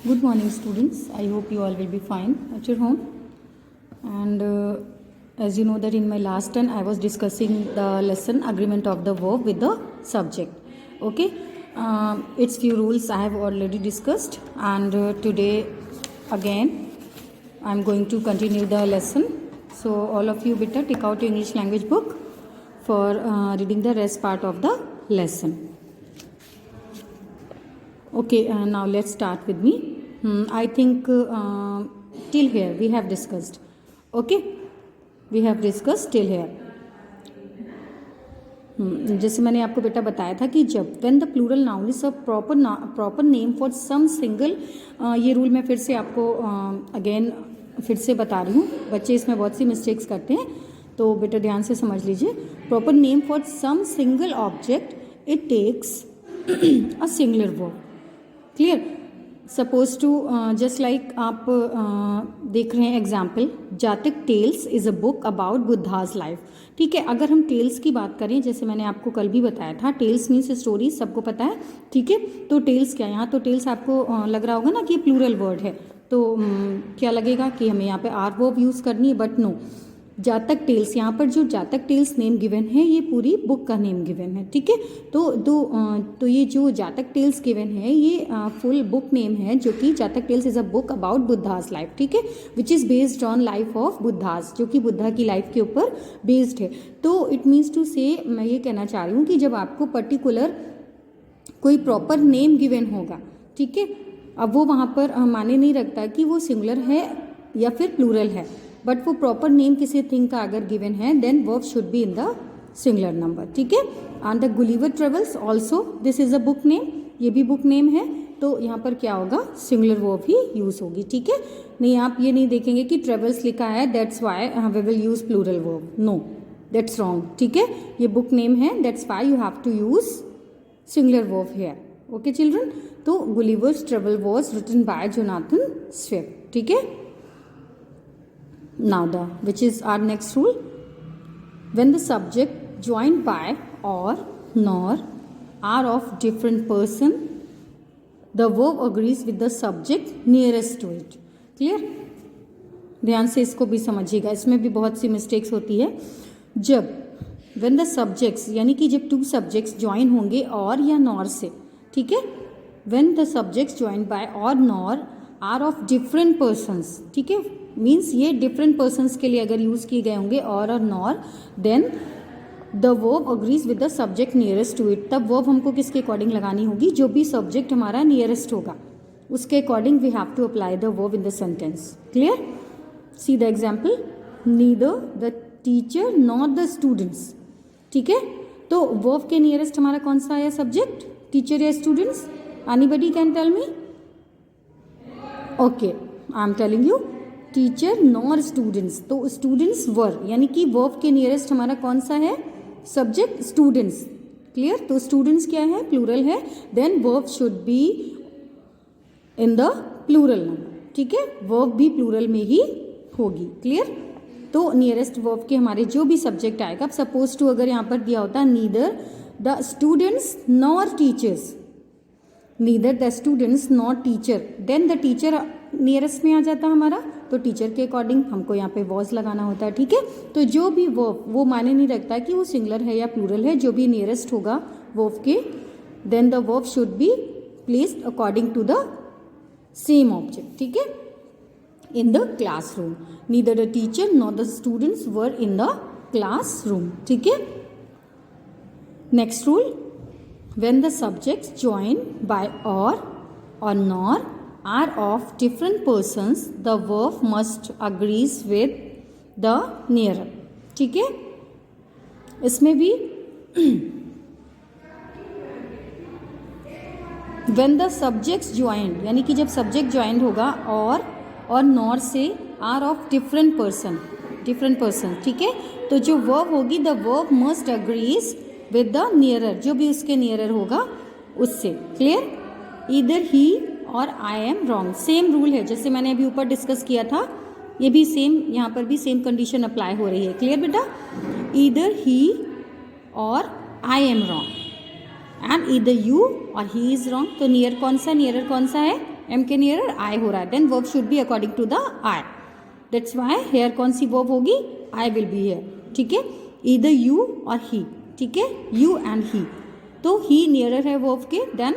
Good morning, students. I hope you all will be fine at your home. And as you know that in my last turn, I was discussing the lesson agreement of the verb with the subject. Okay. Its few rules I have already discussed, and today again I'm going to continue the lesson. So all of you better take out your English language book for reading the rest part of the lesson. Okay, now let's start with me. I think till here we have discussed. Okay, we have discussed till here. जैसे मैंने आपको बेटा बताया था कि जब when the plural noun is a proper name for some single, ये rule मैं फिर से आपको अगेन फिर से बता रही हूँ. बच्चे इसमें बहुत सी मिस्टेक्स करते हैं, तो बेटा ध्यान से समझ लीजिए. Proper name for some single object it takes a singular verb. Clear. Suppose to just like आप देख रहे हैं example, Jataka tales is a book about Buddha's life. ठीक है, अगर हम टेल्स की बात करें, जैसे मैंने आपको कल भी बताया था, टेल्स मीन्स स्टोरी, सबको पता है. ठीक है, तो टेल्स क्या, यहाँ तो टेल्स आपको लग रहा होगा ना कि प्लूरल वर्ड है, तो क्या लगेगा कि हमें यहाँ पे आर वर्ब यूज़ करनी है, बट नो. जातक टेल्स, यहाँ पर जो जातक टेल्स नेम गिवन है ये पूरी बुक का नेम गिवन है. ठीक है, तो ये जो जातक टेल्स गिवन है ये फुल बुक नेम है, जो कि Jataka tales is a book about Buddha's life. ठीक है, which is based on life of Buddha's, जो कि बुद्धा की लाइफ के ऊपर बेस्ड है. तो इट मीन्स टू से, मैं ये कहना चाह रही हूँ कि जब आपको पर्टिकुलर कोई प्रॉपर नेम गिवन होगा, ठीक है, अब वो वहाँ पर माने नहीं रखता कि वो सिंगुलर है या फिर प्लूरल है, बट वो प्रॉपर नेम किसी थिंग का अगर गिवन है, then verb should be in the singular number. ठीक है, and the Gulliver travels also, this is a book name, ये भी बुक नेम है, तो यहाँ पर क्या होगा, सिंगुलर वर्ब ही यूज होगी. ठीक है, नहीं आप ये नहीं देखेंगे कि ट्रेवल्स लिखा है that's why we will use plural verb. No, that's wrong. ठीक है, ये बुक नेम है, that's why you have to use singular verb here. Okay children, तो Gulliver's travel was written by Jonathan Swift. ठीक है. Now which is our next rule, when the subject joined by or nor are of different person, the verb agrees with the subject nearest to it. Clear. ध्यान से इसको भी समझिएगा, इसमें भी बहुत सी मिस्टेक्स होती है. जब when the subjects, यानी कि जब टू सब्जेक्ट्स ज्वाइन होंगे और या नॉर से, ठीक है, when the subjects joined by or nor are of different persons, ठीक है, मीन्स ये डिफरेंट पर्सनस के लिए अगर यूज़ किए गए होंगे और nor, then the verb agrees with the subject nearest to it. तब वर्ब हमको किसके अकॉर्डिंग लगानी होगी, जो भी सब्जेक्ट हमारा नियरेस्ट होगा उसके according we have to apply the verb in the sentence. Clear. See the example, neither the teacher nor the students. ठीक है, तो वर्ब के नियरेस्ट हमारा कौन सा है सब्जेक्ट, टीचर या students? Anybody can tell me? Okay, I am telling you, teacher nor students. तो स्टूडेंट्स वर, यानी कि वर्ब के नियरेस्ट हमारा कौन सा है सब्जेक्ट, स्टूडेंट्स. क्लियर. तो स्टूडेंट्स क्या है, प्लूरल है, then verb should be in the plural number. ठीक है, वर्ब भी प्लूरल में ही होगी. क्लियर. तो नियरेस्ट वर्ब के हमारे जो भी सब्जेक्ट आएगा, अब सपोज टू अगर यहाँ पर दिया होता neither the students nor teachers, neither the students nor teacher, then the teacher nearest में आ जाता हमारा, तो टीचर के अकॉर्डिंग हमको यहाँ पे वॉज लगाना होता है. ठीक है, तो जो भी वर्ब वो माने नहीं रखता कि वो सिंगुलर है या प्लूरल है, जो भी नियरेस्ट होगा वर्ब के, then the verb should be placed according to the same object. ठीक है, in the classroom, neither the teacher nor the students were in the classroom. ठीक है. Next rule, when the subjects joined by or nor are of different persons, the verb must agrees with the nearer. ठीक है, इसमें भी when the subjects joined, यानी कि जब subject joined होगा और नॉर से are of different person. ठीक है, तो जो verb होगी the verb must agrees with the nearer, जो भी उसके नियरर होगा उससे. क्लियर. ईदर ही और I am wrong, same rule है जैसे मैंने अभी ऊपर डिस्कस किया था, ये भी सेम, यहाँ पर भी सेम कंडीशन अप्लाई हो रही है. क्लियर बेटा. ईदर ही और I am wrong, and either you or he is wrong. तो नियर कौन सा, नियरर कौन सा है, एम के नियरर आई हो रहा है, then verb should be according to the I. That's why here कौन सी वर्ब होगी, आई विल बी हेयर. ठीक है, ईदर यू और ही. ठीक है, यू एंड ही. तो ही नियरर है वर्ब के, then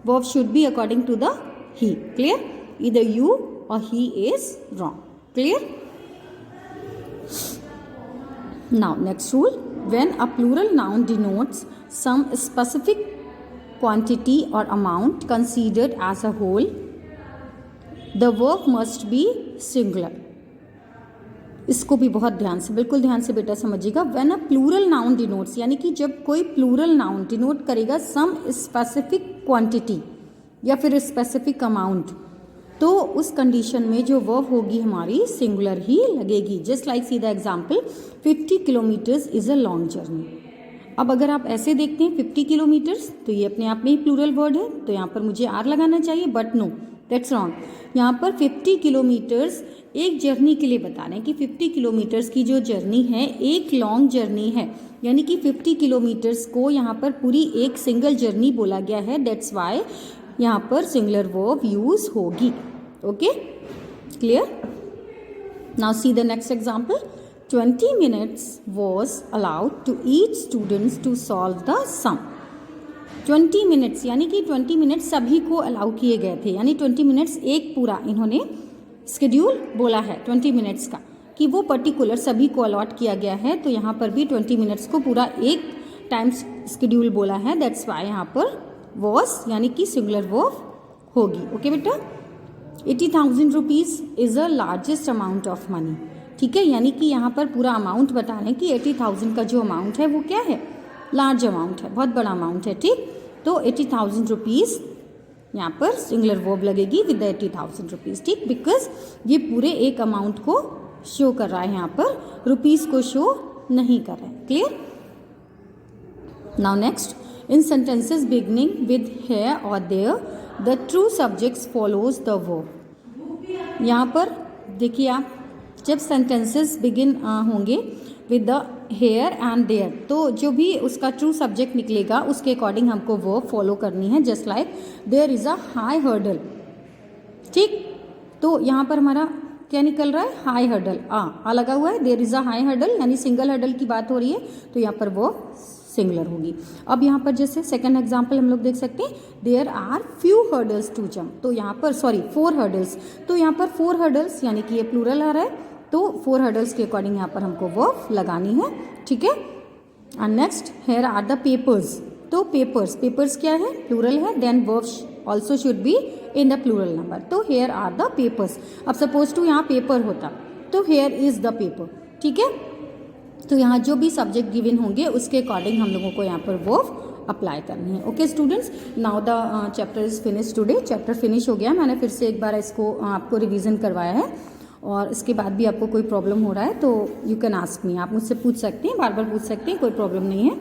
verb should be according to the he. Clear, either you or he is wrong. Clear. Now next rule, when a plural noun denotes some specific quantity or amount considered as a whole, the verb must be singular. इसको भी बहुत ध्यान से, बिल्कुल ध्यान से बेटा समझिएगा. when a plural noun denotes, यानी कि जब कोई plural noun denote करेगा some specific quantity या फिर specific amount, तो उस कंडीशन में जो वर्ब होगी हमारी सिंगुलर ही लगेगी. Just like C the example, 50 kilometres is a long journey. अब अगर आप ऐसे देखते हैं 50 किलोमीटर्स, तो ये अपने आप में ही प्लूरल वर्ड है, तो यहाँ पर मुझे आर लगाना चाहिए, बट नो, दैट्स रॉन्ग. यहाँ पर 50 किलोमीटर्स एक जर्नी के लिए बता रहे हैं कि 50 किलोमीटर्स की जो जर्नी है एक लॉन्ग जर्नी है, यानी कि 50 किलोमीटर्स को यहाँ पर पूरी एक सिंगल जर्नी बोला गया है. दैट्स वाई यहाँ पर सिंगुलर वर्ब यूज होगी. Okay, clear. Now see the next example. 20 minutes was allowed to each students to solve the sum. 20 minutes यानी कि 20 मिनट्स सभी को अलाउ किए गए थे, यानी 20 मिनट्स एक पूरा इन्होंने स्केड्यूल बोला है 20 मिनट्स का, कि वो पर्टिकुलर सभी को अलॉट किया गया है. तो यहाँ पर भी 20 मिनट्स को पूरा एक टाइम स्केड्यूल बोला है. दैट्स वाई यहाँ पर was यानी कि सिंगुलर वर्ब होगी. ओके बेटा. 80,000 rupees is a largest amount of money. ठीक है, यानी कि यहाँ पर पूरा अमाउंट बता रहे हैं कि 80,000 का जो अमाउंट है वो क्या है, लार्ज अमाउंट है, बहुत बड़ा अमाउंट है. ठीक, तो 80,000 रुपीज़ यहाँ पर सिंगुलर वर्ब लगेगी विद द 80,000 रुपीज़. ठीक, बिकॉज ये पूरे एक अमाउंट को शो कर रहा है, यहाँ पर रुपीज़ को शो नहीं कर रहा है. Clear. Now next, in sentences beginning with here or there the true subjects follows the verb. यहाँ पर देखिए आप, जब सेंटेंसेस बिगिन होंगे with the here and there, तो जो भी उसका ट्रू सब्जेक्ट निकलेगा उसके अकॉर्डिंग हमको वर्ब फॉलो करनी है. Just like there is a high hurdle. ठीक, तो यहाँ पर हमारा क्या निकल रहा है, हाई हर्डल. आ लगा हुआ है, there is a high hurdle, यानी सिंगल हर्डल की बात हो रही है, तो यहाँ पर वर्ब सिंगुलर होगी. अब यहाँ पर जैसे सेकंड एग्जांपल हम लोग देख सकते हैं, there are few hurdles to jump. तो यहाँ पर 4 हर्डल्स, तो यहाँ पर 4 हर्डल्स यानी कि ये प्लूरल आ रहा है, तो 4 हर्डल्स के अकॉर्डिंग यहाँ पर हमको वर्ब लगानी है. ठीक है. And next, here are the papers. तो पेपर्स क्या है, प्लूरल है, then verb also should be in the plural number. तो हेयर आर द पेपर्स. अब सपोज टू यहाँ पेपर होता, तो हेयर इज द पेपर. ठीक है, तो यहाँ जो भी सब्जेक्ट गिवन होंगे उसके अकॉर्डिंग हम लोगों को यहाँ पर वर्ब अप्लाई करनी है. Okay students, now the chapter is finish today. Chapter finish हो गया, मैंने फिर से एक बार इसको आपको रिवीजन करवाया है, और इसके बाद भी आपको कोई प्रॉब्लम हो रहा है तो यू कैन आस्क मी, आप मुझसे पूछ सकते हैं, बार बार पूछ सकते हैं, कोई प्रॉब्लम नहीं है.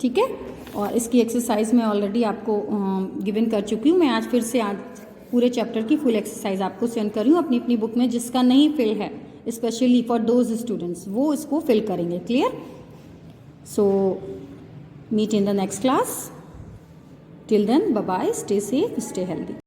ठीक है, और इसकी एक्सरसाइज मैं ऑलरेडी आपको गिवन कर चुकी हूँ. मैं आज फिर से पूरे चैप्टर की फुल एक्सरसाइज आपको सेंड कर रही हूँ अपनी अपनी बुक में. जिसका नहीं फिल है, स्पेशली फॉर दोज स्टूडेंट्स, वो इसको फिल करेंगे. Clear. So meet in the next class. Till then, bye bye, stay safe, stay healthy.